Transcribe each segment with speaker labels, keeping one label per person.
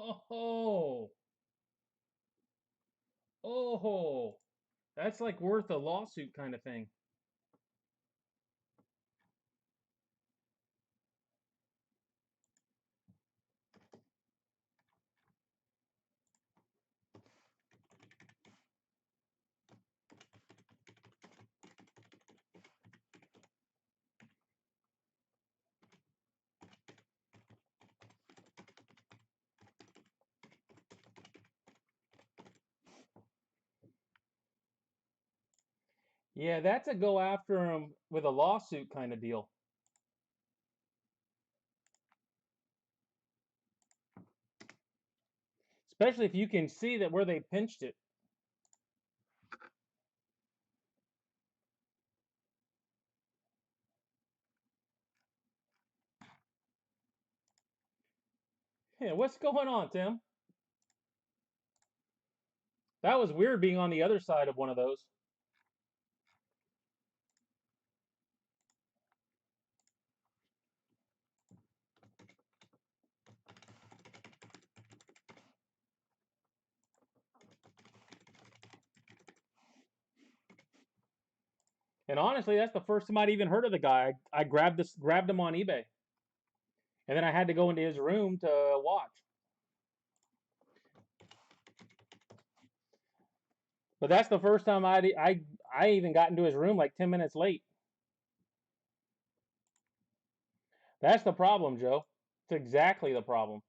Speaker 1: Oh, oh, that's like worth a lawsuit kind of thing. Yeah, that's a go after him with a lawsuit kind of deal. Especially if you can see that where they pinched it. Yeah, what's going on, Tim? That was weird being on the other side of one of those. And honestly, that's the first time I'd even heard of the guy. I grabbed him on eBay, and then I had to go into his room to watch. But that's the first time I even got into his room like 10 minutes late. That's the problem, Joe. It's exactly the problem.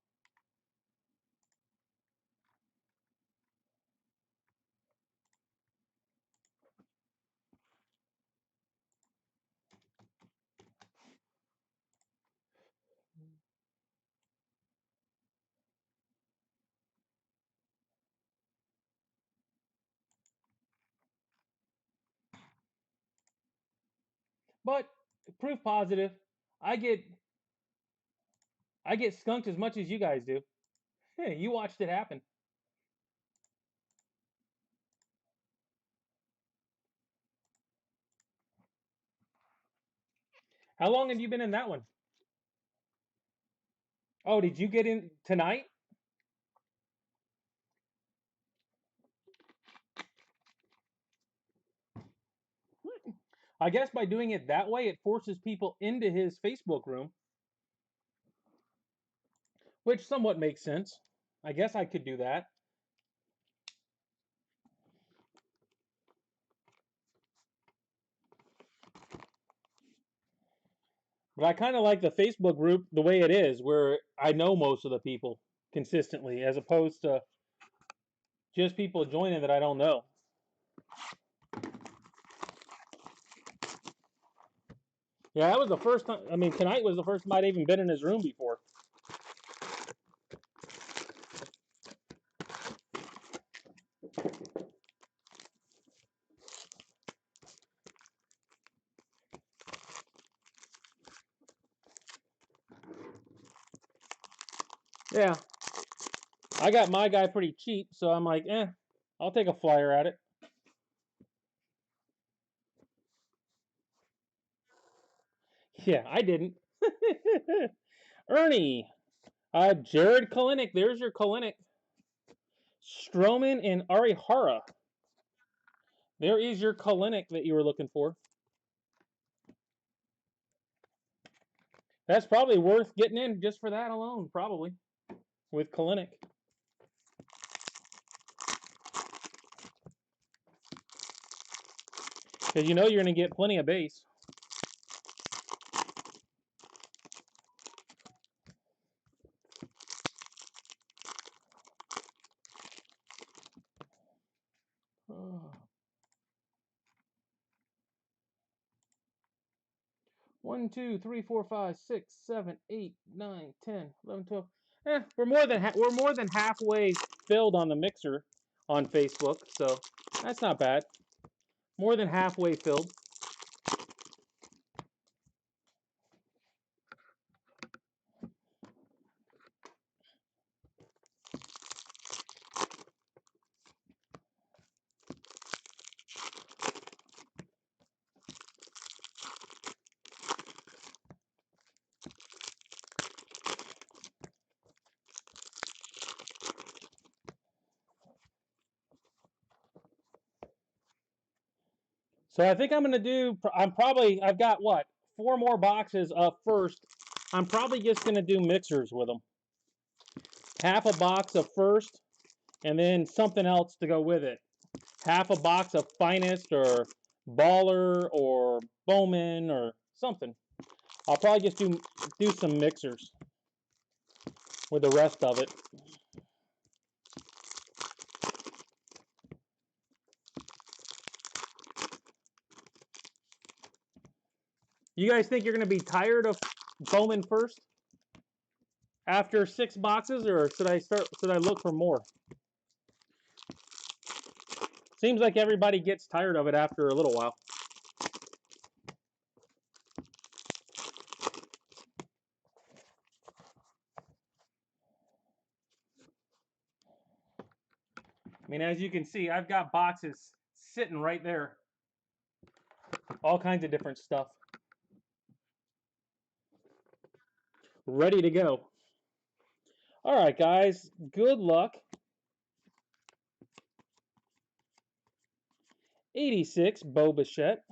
Speaker 1: But proof positive, I get I get skunked as much as you guys do. Yeah, you watched it happen. How long have you been in that one? Oh, did you get in tonight? I guess by doing it that way, it forces people into his Facebook room, which somewhat makes sense. I guess I could do that. But I kind of like the Facebook group the way it is, where I know most of the people consistently, as opposed to just people joining that I don't know. Yeah, that was the first time. I mean, tonight was the first time I'd even been in his room before. Yeah, I got my guy pretty cheap, so I'm like, I'll take a flyer at it. Yeah, I didn't. Ernie, Jared Kalinick. There's your Kalinick. Stroman and Arihara. There is your Kalinick that you were looking for. That's probably worth getting in just for that alone, probably, with Kalinick. Because you know you're going to get plenty of base. Oh. 1, 2, 3, 4, 5, 6, 7, 8, 9, 10, 11, 12. We're more than halfway filled on the mixer on Facebook, so that's not bad. More than halfway filled. So I think I'm going to do, I've got what? 4 more boxes of first. I'm probably just going to do mixers with them. Half a box of first, and then something else to go with it. Half a box of finest or baller or Bowman or something. I'll probably just do some mixers with the rest of it. You guys think you're going to be tired of Bowman first after 6 boxes, or should I look for more? Seems like everybody gets tired of it after a little while. I mean, as you can see, I've got boxes sitting right there. All kinds of different stuff. Ready to go. All right, guys. Good luck. 86, Bo Bichette.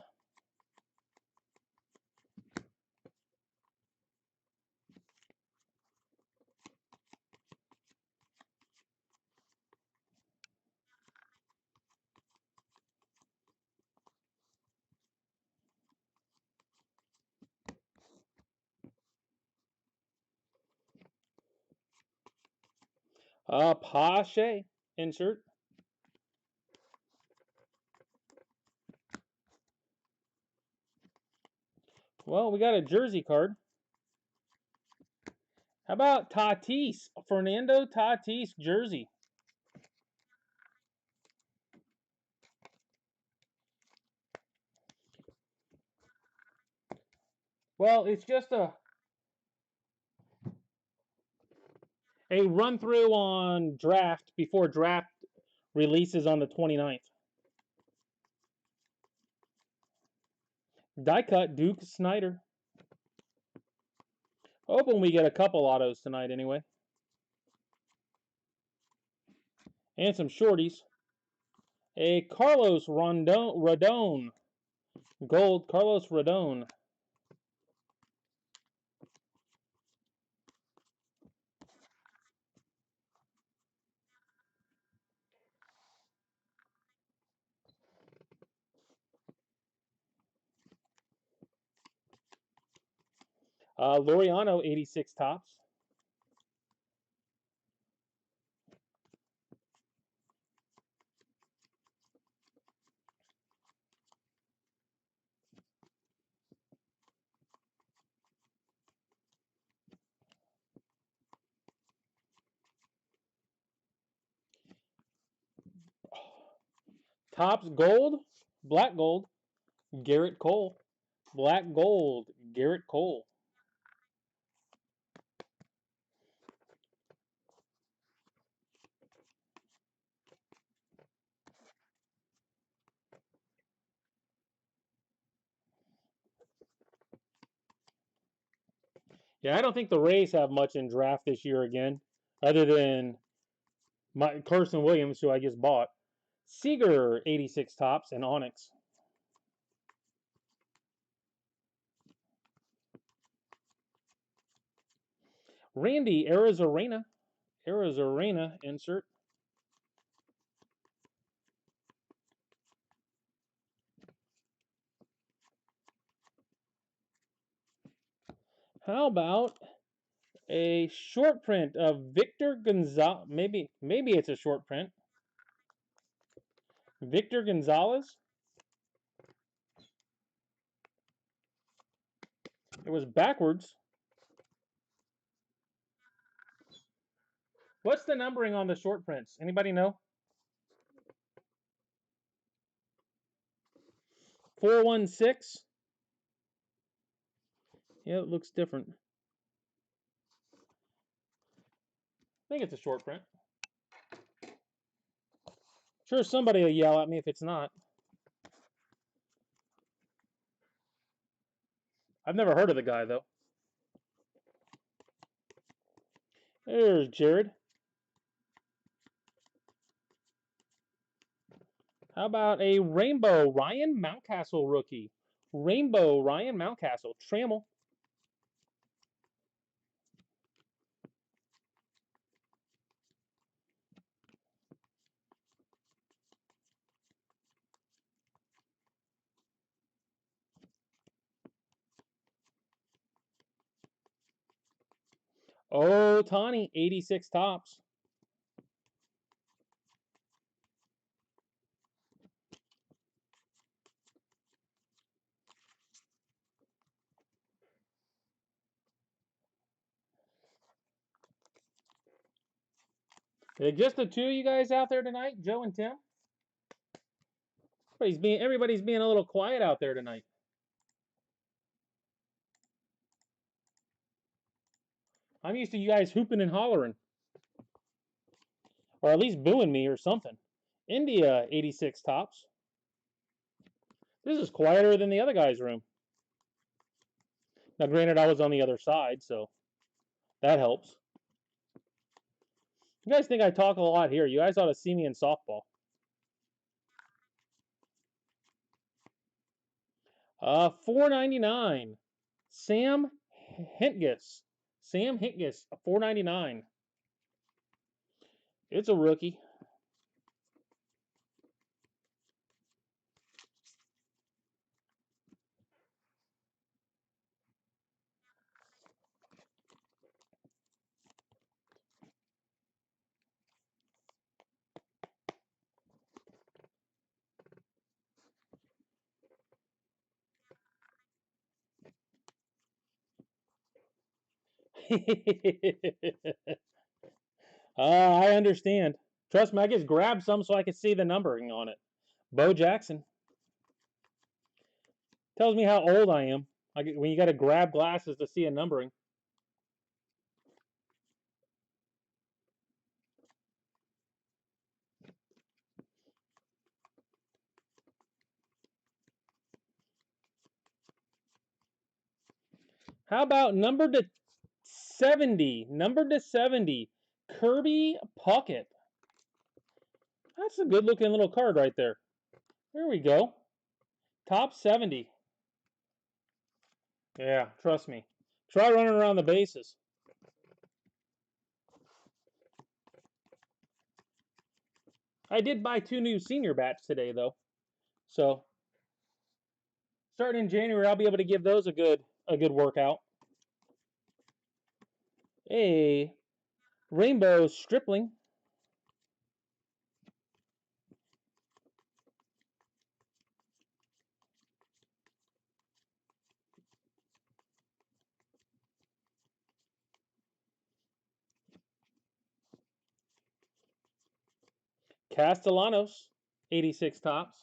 Speaker 1: Pache insert. Well, we got a jersey card. How about Tatis? Fernando Tatis jersey. Well, it's just a run through on draft before draft releases on the 29th. Die cut Duke Snyder. Hoping we get a couple autos tonight anyway. And some shorties. A Carlos Rodon. Gold Carlos Rodon. Laureano 86 tops. Tops gold, black gold, Garrett Cole. Black gold, Garrett Cole. Yeah, I don't think the Rays have much in draft this year again, other than Carson Williams, who I just bought. Seager 86 tops and Onyx. Randy Arizarena insert. How about a short print of Victor Gonzalez? Maybe it's a short print. Victor Gonzalez. It was backwards. What's the numbering on the short prints? Anybody know? 416. Yeah, it looks different. I think it's a short print. Sure, somebody will yell at me if it's not. I've never heard of the guy, though. There's Jared. How about a Rainbow Ryan Mountcastle rookie? Rainbow Ryan Mountcastle. Trammel. Oh, Tawny, 86 tops. Just the two of you guys out there tonight, Joe and Tim? Everybody's being a little quiet out there tonight. I'm used to you guys hooping and hollering. Or at least booing me or something. India, 86 tops. This is quieter than the other guy's room. Now, granted, I was on the other side, so that helps. You guys think I talk a lot here. You guys ought to see me in softball. $4.99. Sam Hentges. Sam Hentges, $4.99. It's a rookie. I understand. Trust me, I just grabbed some so I could see the numbering on it. Bo Jackson. Tells me how old I am. When you got to grab glasses to see a numbering. How about number to 70? Number to 70. Kirby Puckett. That's a good looking little card right there. There we go. Top 70. Yeah, trust me. Try running around the bases. I did buy 2 new senior bats today, though. So, starting in January, I'll be able to give those a good workout. A Rainbow Stripling. Castellanos, 86 tops.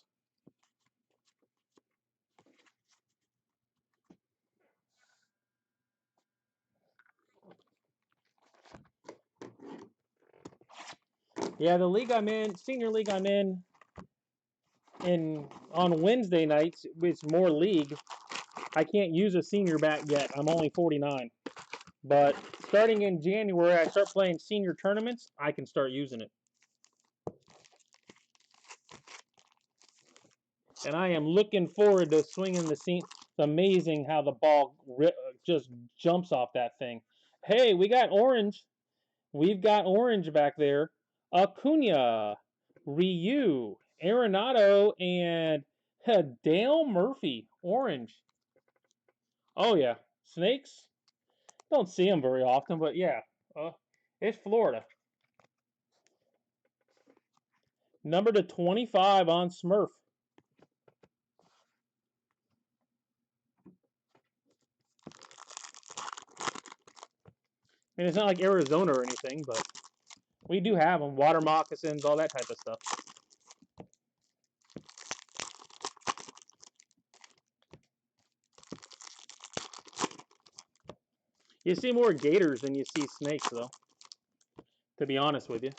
Speaker 1: Yeah, the league I'm in, senior league I'm in on Wednesday nights, it's more league. I can't use a senior bat yet. I'm only 49. But starting in January, I start playing senior tournaments, I can start using it. And I am looking forward to swinging the scene. It's amazing how the ball just jumps off that thing. Hey, we got orange. We've got orange back there. Acuna, Ryu, Arenado, and Dale Murphy. Orange. Oh, yeah. Snakes? Don't see them very often, but yeah. It's Florida. Number to 25 on Smurf. I mean, it's not like Arizona or anything, but we do have them. Water moccasins, all that type of stuff. You see more gators than you see snakes, though, to be honest with you.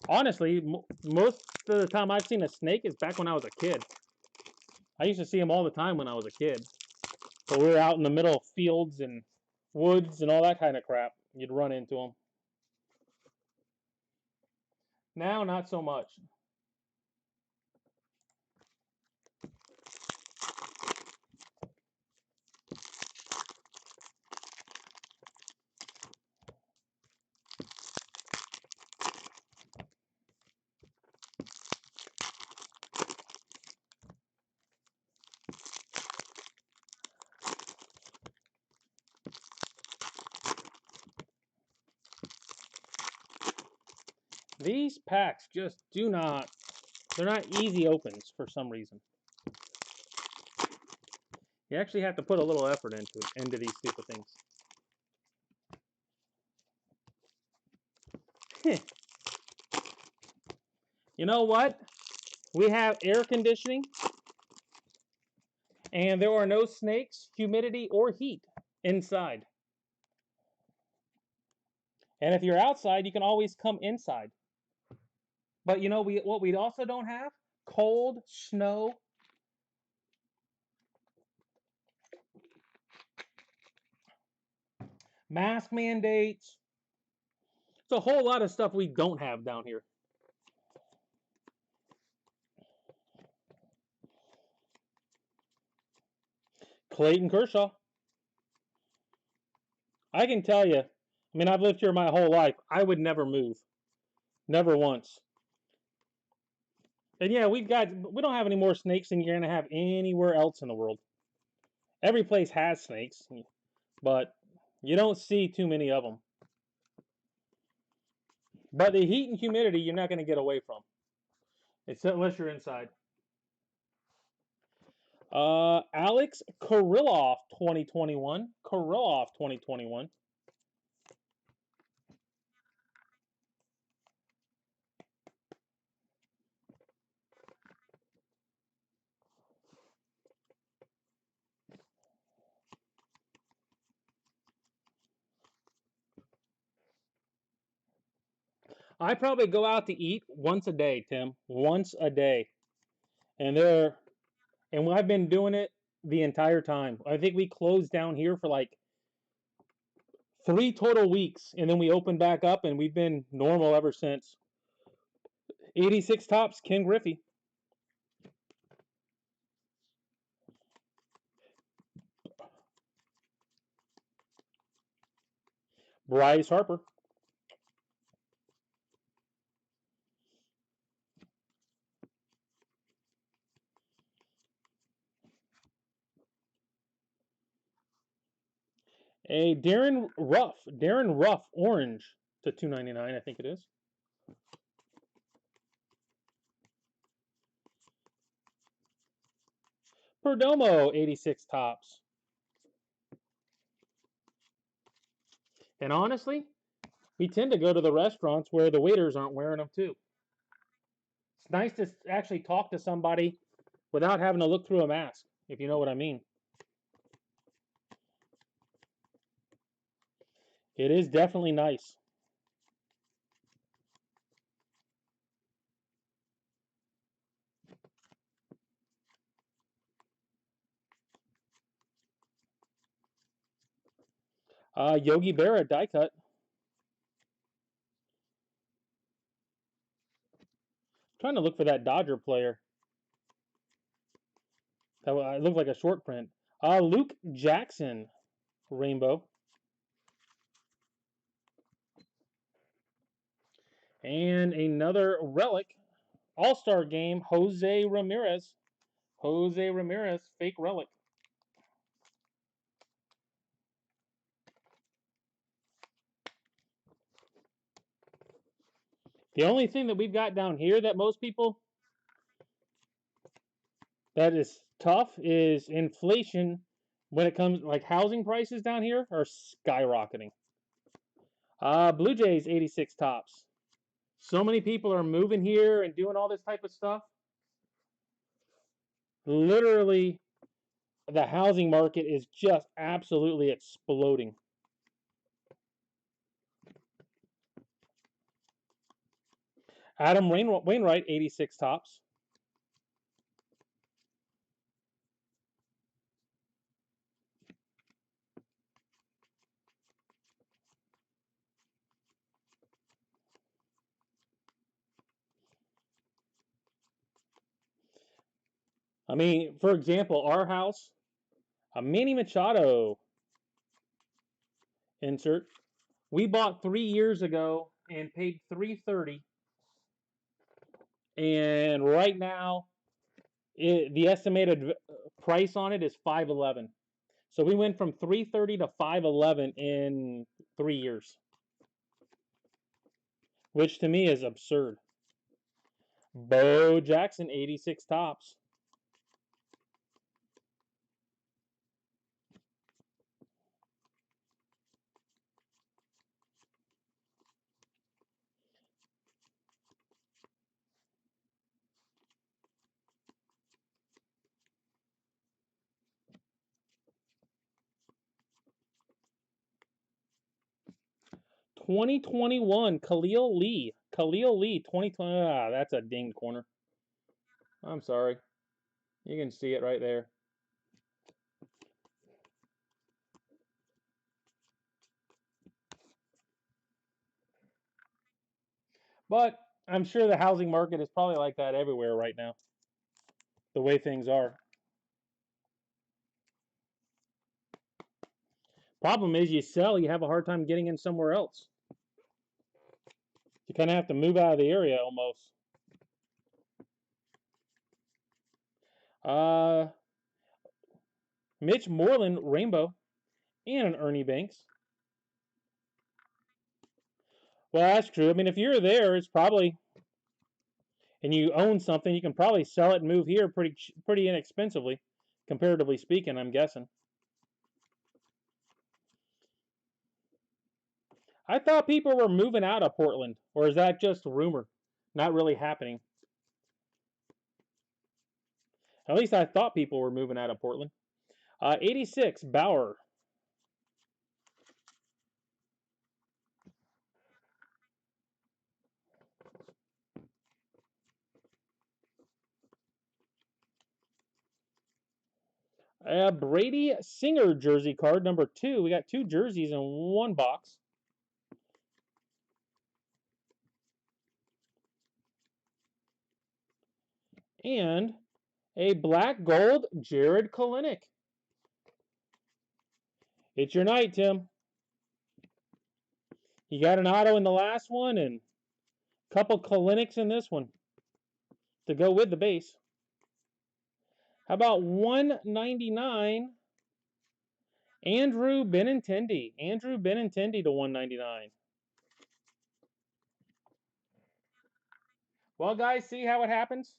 Speaker 1: Honestly, most of the time I've seen a snake is back when I was a kid. I used to see them all the time when I was a kid. But we were out in the middle of fields and woods and all that kind of crap. You'd run into them. Now, not so much. These packs just do not, they're not easy opens for some reason. You actually have to put a little effort into these stupid things. You know what? We have air conditioning, and there are no snakes, humidity, or heat inside. And if you're outside, you can always come inside. But you know what we also don't have? Cold, snow. Mask mandates. It's a whole lot of stuff we don't have down here. Clayton Kershaw. I can tell you, I mean, I've lived here my whole life. I would never move. Never once. And yeah, we don't have any more snakes than you're going to have anywhere else in the world. Every place has snakes, but you don't see too many of them. But the heat and humidity, you're not going to get away from. It's unless you're inside. Alex Kirilloff, 2021. Kirilloff, 2021. I probably go out to eat once a day, Tim. Once a day. And I've been doing it the entire time. I think we closed down here for like 3 total weeks, and then we opened back up, and we've been normal ever since. 86 Tops, Ken Griffey. Bryce Harper. A Darren Ruff orange to 299, I think it is. Perdomo 86 Tops. And honestly, we tend to go to the restaurants where the waiters aren't wearing them too. It's nice to actually talk to somebody without having to look through a mask, if you know what I mean. It is definitely nice. Yogi Berra die cut. Trying to look for that Dodger player. That looked like a short print. Luke Jackson rainbow. And another relic. All-Star game, Jose Ramirez. Jose Ramirez, fake relic. The only thing that we've got down here that most people, that is tough, is inflation. When it comes, like housing prices down here are skyrocketing. Blue Jays 86 Tops. So many people are moving here and doing all this type of stuff. Literally, the housing market is just absolutely exploding. Adam Wainwright 86 Tops. I mean, for example, our house, a Manny Machado insert, we bought 3 years ago and paid $330, and right now the estimated price on it is $511. So we went from $330 to $511 in 3 years, which to me is absurd. Bo Jackson, 86 tops. (2021) Khalil Lee. Khalil Lee, 2020. Ah, that's a dinged corner. I'm sorry. You can see it right there. But I'm sure the housing market is probably like that everywhere right now, the way things are. Problem is, you sell, you have a hard time getting in somewhere else. You kind of have to move out of the area almost. Mitch Moreland, rainbow, and an Ernie Banks. Well, that's true. I mean, if you're there, it's probably, and you own something, you can probably sell it and move here pretty inexpensively, comparatively speaking, I'm guessing. I thought people were moving out of Portland, or is that just rumor? Not really happening. At least I thought people were moving out of Portland. 86, Bauer. Brady Singer jersey card, number 2. We got 2 jerseys in one box. And a black gold Jared Kalenic. It's your night, Tim. You got an auto in the last one and a couple Kalenics in this one to go with the base. How about 199? Andrew Benintendi. Andrew Benintendi to 199. Well, guys, see how it happens?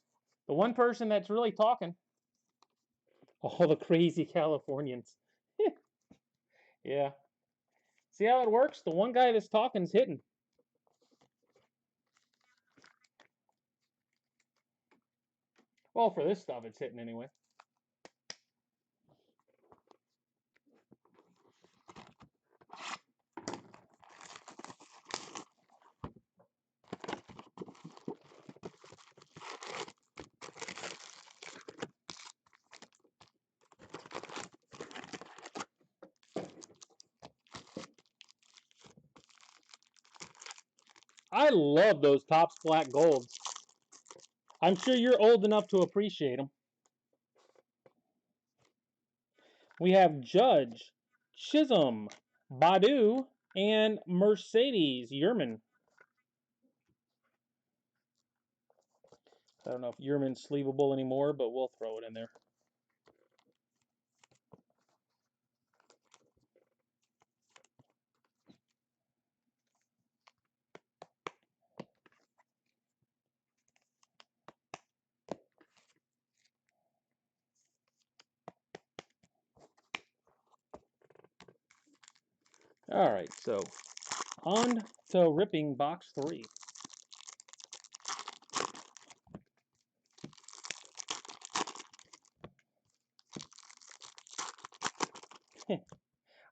Speaker 1: The one person that's really talking. All the crazy Californians. Yeah. See how it works? The one guy that's talking is hitting. Well, for this stuff, it's hitting anyway. I love those Topps black golds. I'm sure you're old enough to appreciate them. We have Judge, Chisholm, Badu, and Mercedes Yerman. I don't know if Yerman's sleevable anymore, but we'll throw it in there. All right, so on to ripping box 3.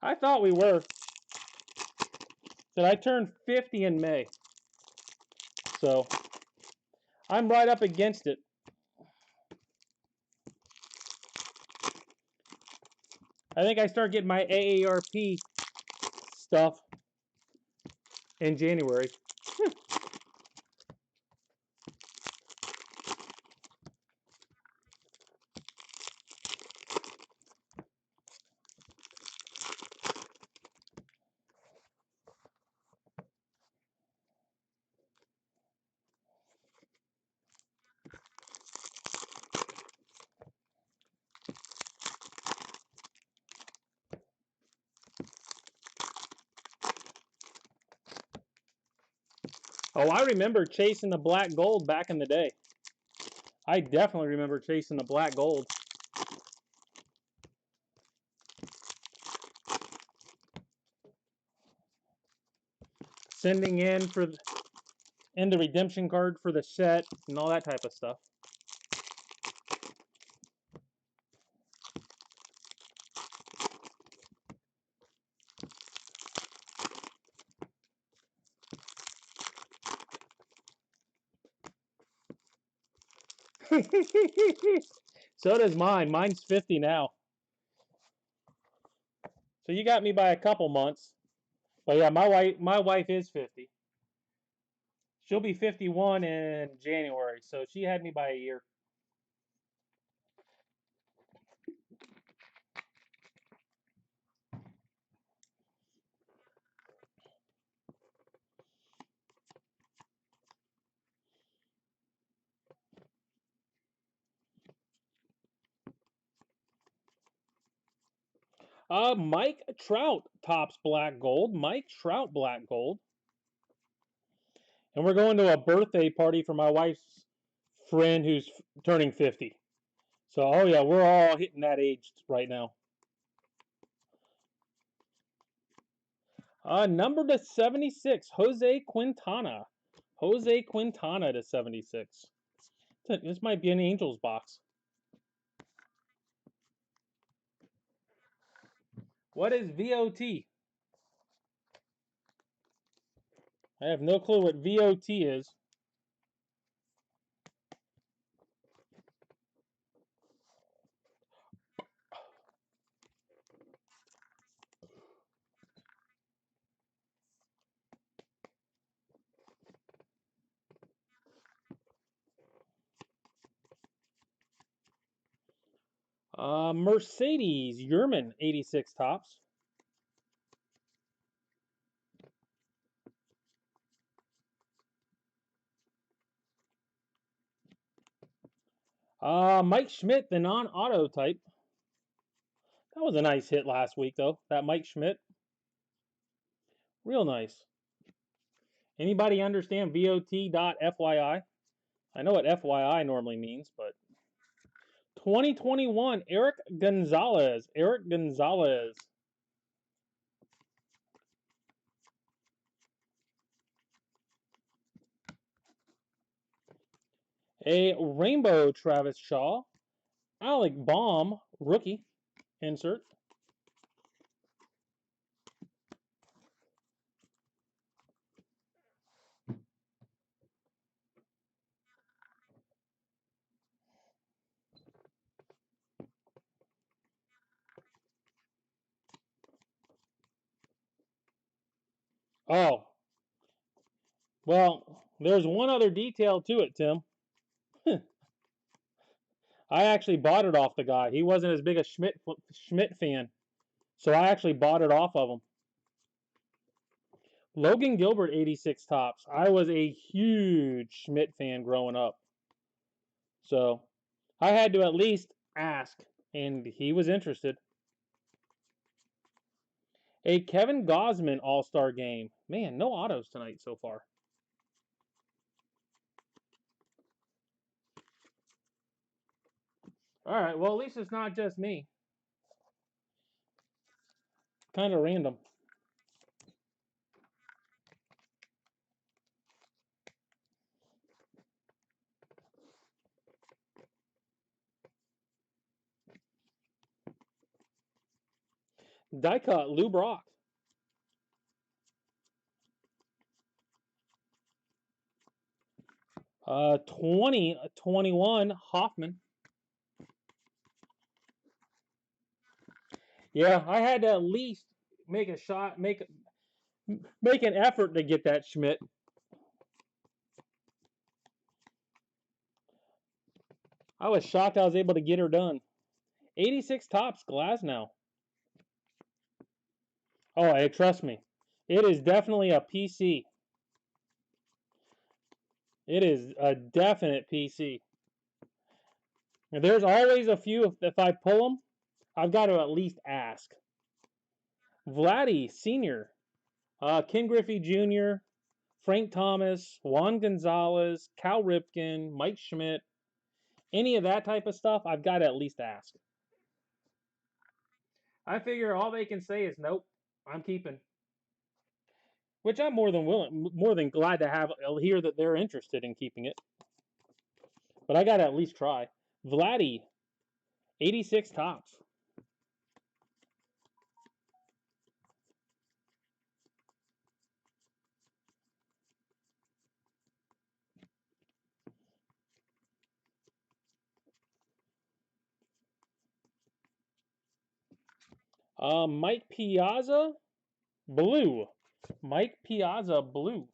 Speaker 1: I thought we were. That I turned 50 in May. So I'm right up against it. I think I start getting my AARP stuff in January. Oh, I remember chasing the black gold back in the day. I definitely remember chasing the black gold. Sending in the redemption card for the set and all that type of stuff. So does mine. Mine's 50 now. So you got me by a couple months. But yeah, my wife is 50. She'll be 51 in January, so she had me by a year. Mike Trout tops black gold. Mike Trout black gold. And we're going to a birthday party for my wife's friend who's turning 50. So, oh yeah, we're all hitting that age right now. Number to 76, Jose Quintana. Jose Quintana to 76. This might be an Angels box. What is VOT? I have no clue what VOT is. Mercedes Yerman 86 tops. Mike Schmidt, the non-auto type. That was a nice hit last week, though. That Mike Schmidt. Real nice. Anybody understand VOT.FYI? I know what FYI normally means, but 2021, Eric Gonzalez. Eric Gonzalez. A rainbow Travis Shaw. Alec Baum, rookie. Insert. Oh. Well, there's one other detail to it, Tim. I actually bought it off the guy. He wasn't as big a Schmidt fan. So I actually bought it off of him. Logan Gilbert, 86 tops. I was a huge Schmidt fan growing up. So I had to at least ask, and he was interested. A Kevin Gausman All-Star game. Man, no autos tonight so far. All right, well, at least it's not just me. Kind of random. Die cut, Lou Brock. 2021 Hoffman. Yeah, I had to at least make a shot, make an effort to get that Schmidt. I was shocked I was able to get her done. 86 tops, Glasnow. Oh, trust me. It is definitely a PC. It is a definite PC. There's always a few, if I pull them, I've got to at least ask. Vladdy Sr., Ken Griffey Jr., Frank Thomas, Juan Gonzalez, Cal Ripken, Mike Schmidt, any of that type of stuff, I've got to at least ask. I figure all they can say is, nope, I'm keeping. Which I'm more than glad to hear that they're interested in keeping it. But I got to at least try. Vladdy, 86 Topps. Mike Piazza, blue. Mike Piazza, blue.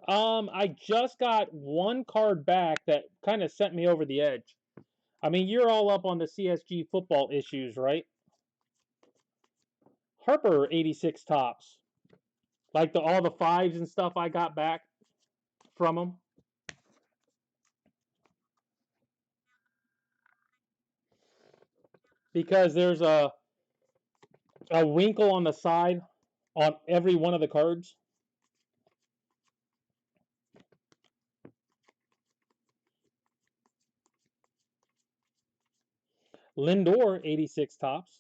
Speaker 1: I just got one card back that kind of sent me over the edge. I mean, you're all up on the CSG football issues, right? Harper, 86 Topps. Like all the fives and stuff I got back from him. Because there's a wrinkle on the side on every one of the cards. Lindor, 86 Topps.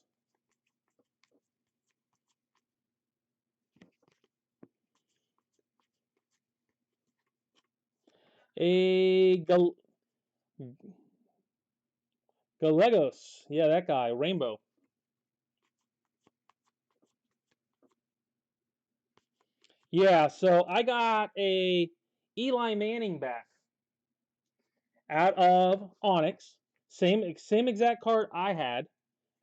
Speaker 1: Gallegos. Yeah, that guy. Rainbow. Yeah, so I got a Eli Manning back out of Onyx. Same exact card I had,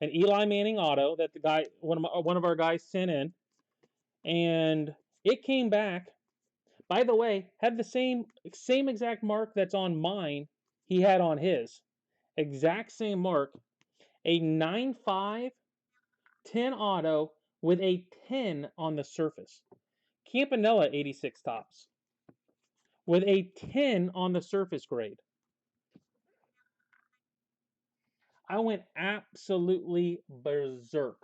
Speaker 1: an Eli Manning auto that the guy one of our guys sent in, and it came back. By the way, had the same exact mark that's on mine. He had on his exact same mark, a 9.5 10 auto with a 10 on the surface. Campanella, 86 Topps with a 10 on the surface grade. I went absolutely berserk.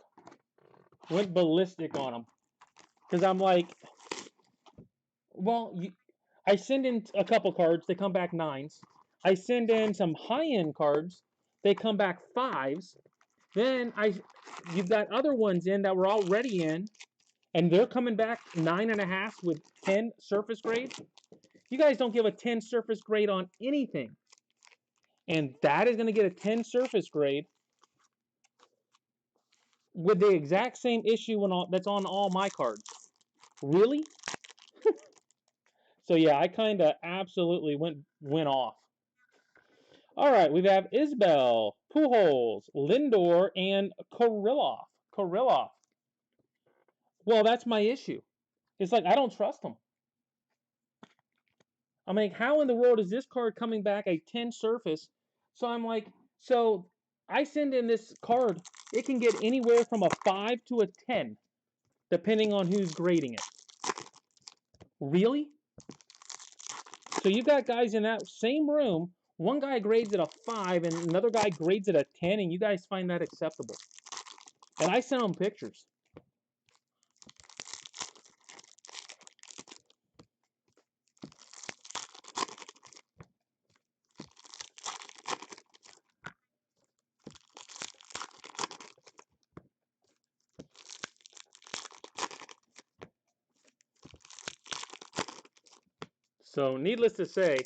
Speaker 1: Went ballistic on them. Because I'm like, well, I send in a couple cards, they come back 9s. I send in some high-end cards, they come back 5s. Then you've got other ones in that were already in, and they're coming back 9.5 with 10 surface grade. You guys don't give a 10 surface grade on anything. And that is going to get a 10 surface grade with the exact same issue that's on all my cards. Really? So yeah, I kind of absolutely went off. All right, we have Isbell, Pujols, Lindor, and Kirilloff. Kirilloff. Well, that's my issue. It's like I don't trust them. I'm like, how in the world is this card coming back a 10 surface? So I'm like, so I send in this card. It can get anywhere from a 5 to a 10, depending on who's grading it. Really? So you've got guys in that same room. One guy grades it a 5 and another guy grades it a 10, and you guys find that acceptable. And I sent them pictures. So needless to say,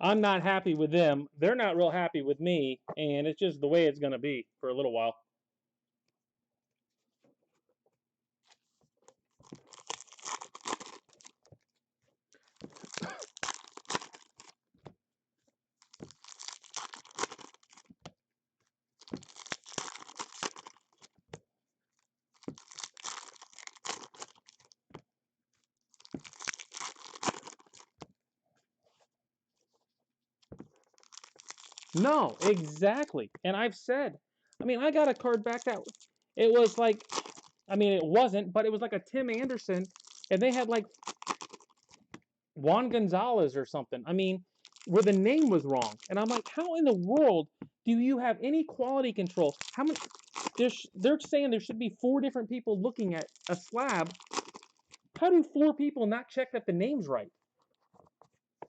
Speaker 1: I'm not happy with them. They're not real happy with me, and it's just the way it's going to be for a little while. No, exactly. And I've said, I mean, I got a card back that it was like I mean, it wasn't, but it was like a Tim Anderson, and they had like Juan Gonzalez or something. I mean, where the name was wrong. And I'm like, how in the world do you have any quality control? How many? They're saying there should be 4 different people looking at a slab. How do 4 people not check that the name's right? I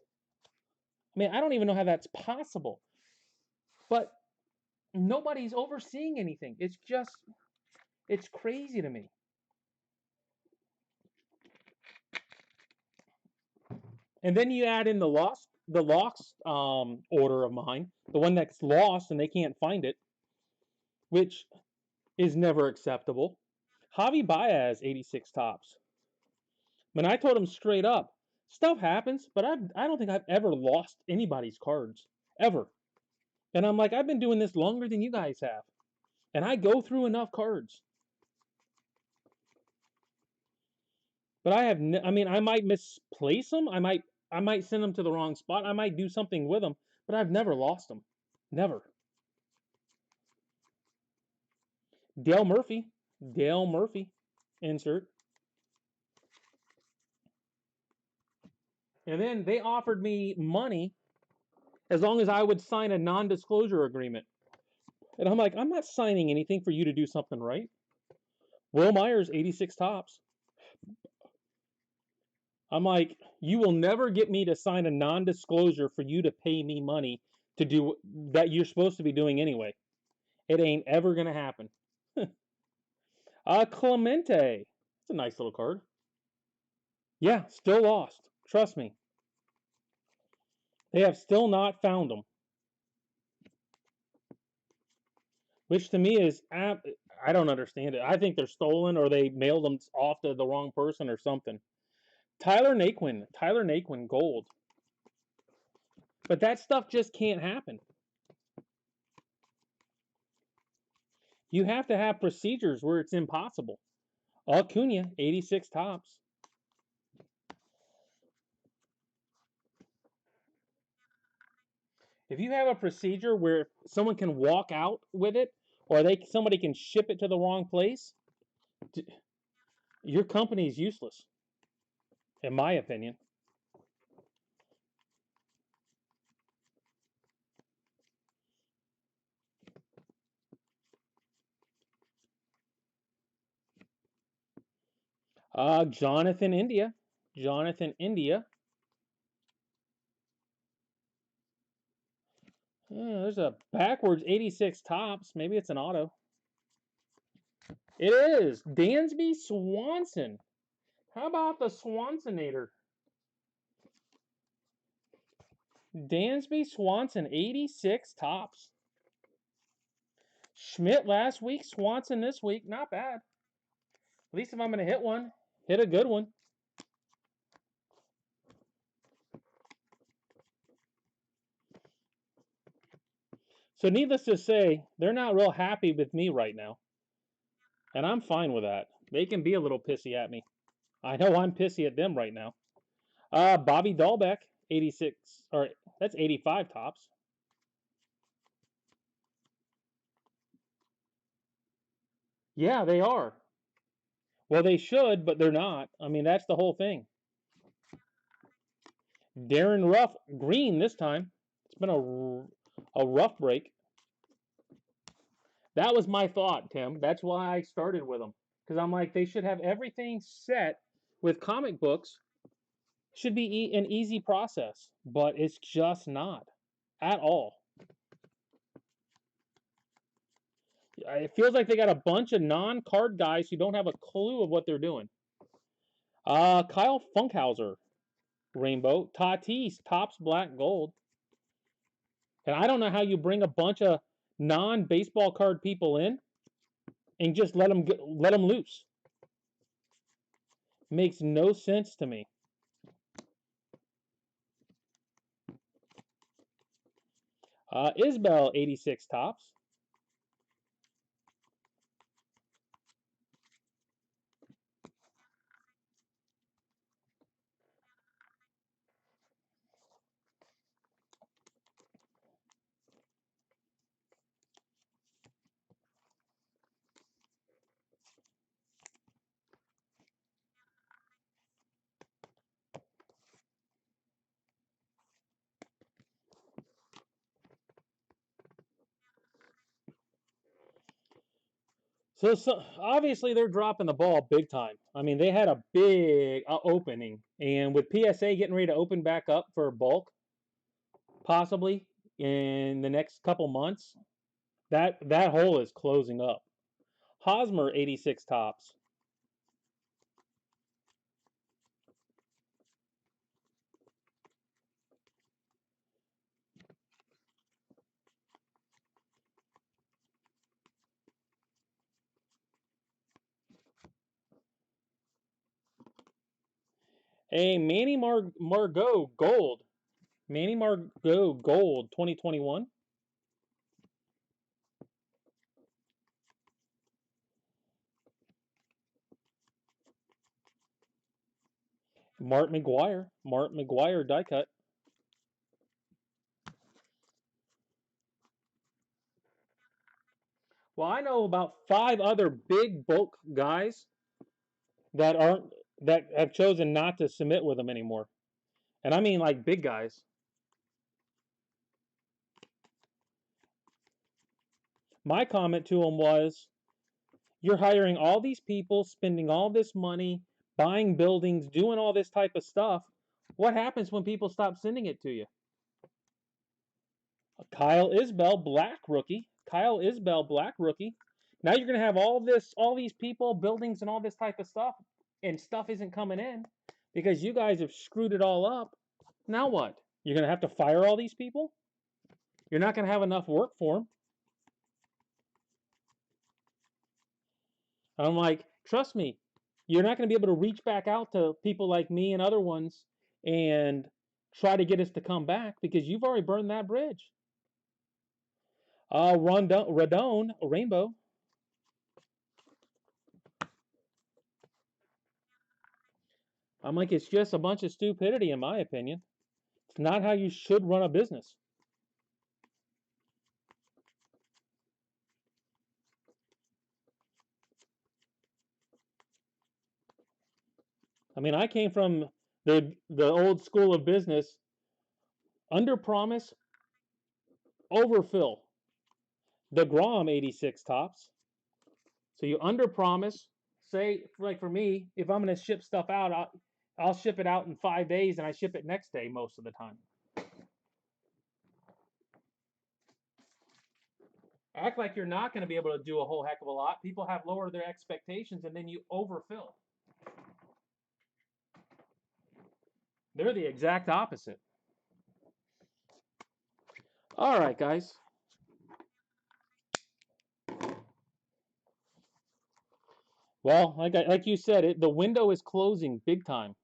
Speaker 1: mean, I don't even know how that's possible. But nobody's overseeing anything. It's crazy to me. And then you add in the lost order of mine, the one that's lost and they can't find it, which is never acceptable. Javi Baez, 86 tops. When I told him straight up, stuff happens, but I don't think I've ever lost anybody's cards. Ever. And I'm like, I've been doing this longer than you guys have. And I go through enough cards. But I have, I mean, I might misplace them. I might send them to the wrong spot. I might do something with them, but I've never lost them. Never. Dale Murphy. Dale Murphy. Insert. And then they offered me money as long as I would sign a non-disclosure agreement. And I'm like, I'm not signing anything for you to do something right. Will Myers, 86 tops. I'm like, you will never get me to sign a non-disclosure for you to pay me money to do that you're supposed to be doing anyway. It ain't ever going to happen. Clemente. It's a nice little card. Yeah, still lost. Trust me. They have still not found them. Which to me is, I don't understand it. I think they're stolen or they mailed them off to the wrong person or something. Tyler Naquin, gold. But that stuff just can't happen. You have to have procedures where it's impossible. Acuna, 86 tops. If you have a procedure where someone can walk out with it, or somebody can ship it to the wrong place, your company is useless, in my opinion. Jonathan India. Jonathan India. Yeah, there's a backwards 86 tops. Maybe it's an auto. It is. Dansby Swanson. How about the Swansonator? Dansby Swanson, 86 tops. Schmidt last week, Swanson this week. Not bad. At least if I'm going to hit one, hit a good one. So needless to say, they're not real happy with me right now. And I'm fine with that. They can be a little pissy at me. I know I'm pissy at them right now. Bobby Dahlbeck, 86, or that's 85 tops. Yeah, they are. Well, they should, but they're not. I mean, that's the whole thing. Darren Ruff, green this time. It's been a rough break. That was my thought, Tim. That's why I started with them. Because I'm like, they should have everything set with comic books. Should be an easy process, but it's just not at all. It feels like they got a bunch of non-card guys who don't have a clue of what they're doing. Kyle Funkhauser, rainbow. Tatis, tops black gold. And I don't know how you bring a bunch of non-baseball card people in and just let them loose. Makes no sense to me. Isbell, 86 tops. So obviously they're dropping the ball big time. I mean, they had a big opening, and with PSA getting ready to open back up for bulk, possibly in the next couple months, that hole is closing up. Hosmer 86 tops. A Manny Margot Gold. Manny Margot Gold 2021. Mark McGuire. Mark McGuire die cut. Well, I know about 5 other big bulk guys that have chosen not to submit with them anymore. And I mean like big guys. My comment to them was, you're hiring all these people, spending all this money, buying buildings, doing all this type of stuff. What happens when people stop sending it to you? Kyle Isbell, black rookie. Kyle Isbell, black rookie. Now you're going to have all these people, buildings, and all this type of stuff, and stuff isn't coming in because you guys have screwed it all up. Now what? You're going to have to fire all these people? You're not going to have enough work for them. I'm like, trust me, you're not going to be able to reach back out to people like me and other ones and try to get us to come back because you've already burned that bridge. Radone, Rainbow. I'm like, it's just a bunch of stupidity, in my opinion. It's not how you should run a business. I mean, I came from the old school of business: under promise, overfill. The Grom 86 tops. So you under promise. Say, like for me, if I'm going to ship stuff out, I'll ship it out in 5 days, and I ship it next day most of the time. Act like you're not going to be able to do a whole heck of a lot. People have lowered their expectations, and then you overfill. They're the exact opposite. All right, guys. Well, like you said, the window is closing big time.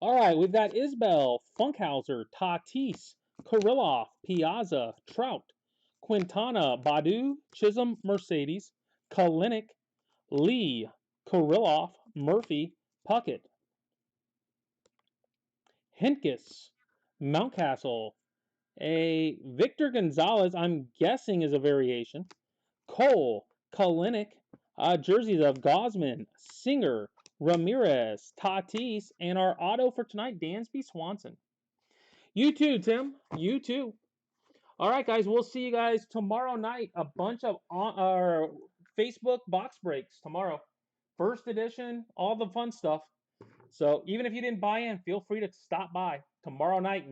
Speaker 1: All right, we've got Isbell, Funkhauser, Tatis, Kirilloff, Piazza, Trout, Quintana, Badu, Chisholm, Mercedes, Kalinick, Lee, Kirilloff, Murphy, Puckett, Hentges, Mountcastle, a Victor Gonzalez, I'm guessing is a variation, Cole, Kalinick, jerseys of Gosman, Singer, Ramirez, Tatis, and our auto for tonight, Dansby Swanson. You too, Tim. You too. All right, guys. We'll see you guys tomorrow night. A bunch of our Facebook box breaks tomorrow. First edition, all the fun stuff. So even if you didn't buy in, feel free to stop by tomorrow night.